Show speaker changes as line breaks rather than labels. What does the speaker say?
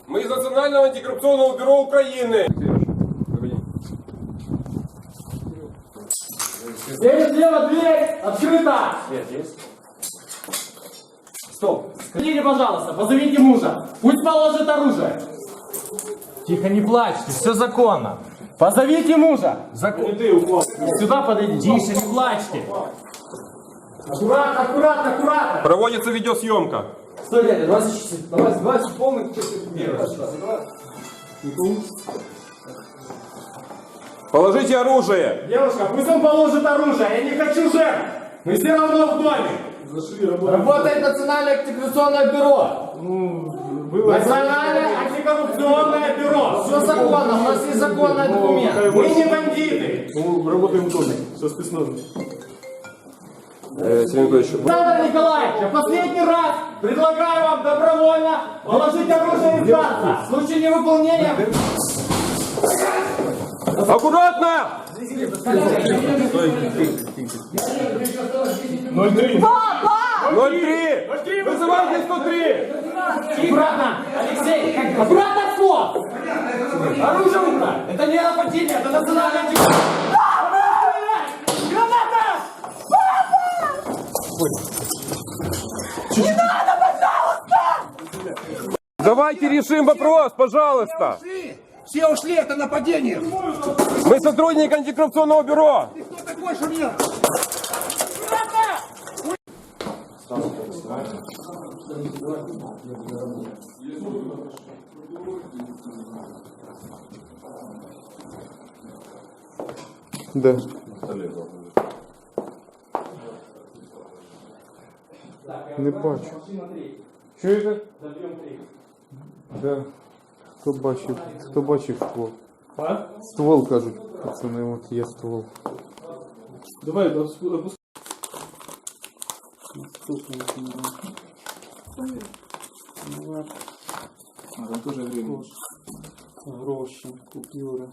Мы из Национального антикоррупционного бюро Украины.
Здесь слева дверь открыта! Свет есть? Стоп! Скажите, пожалуйста, позовите мужа. Пусть положит оружие. Тихо, не плачьте, все законно. Позовите мужа. Сюда подойдите. Тише, не плачьте. Аккуратно, аккуратно, аккуратно.
Проводится видеосъемка.
Стой, дядя, давай полный
Положите оружие.
Девушка, пусть он положит оружие, я не хочу жертв. Мы все равно в доме. Работает Национальное антикоррупционное бюро. Национальное антикоррупционное бюро. Все законно, у нас есть законный документ. Мы не бандиты.
Мы работаем в доме, со спецназом.
Александр Николаевич, я последний раз предлагаю вам добровольно положить оружие и сдаться. В случае невыполнения...
Аккуратно!
03.
Папа! 03! Вызывайте 103!
Аккуратно! Алексей! Аккуратно, вход! Оружие в руках! Это не нападение, это национальное антикоррупционное! Граната! Папа! Не надо, пожалуйста!
Давайте решим вопрос, пожалуйста!
Все ушли, это нападение!
Мы сотрудники антикоррупционного бюро!
Ты кто такой, что мне?
Да. Не бачу.
Чуєте?
Да. Хто бачив ствол? Ствол, кажуть, пацани, от є ствол.
Давай, опускай.
Там тоже время.
Гроші, купюри.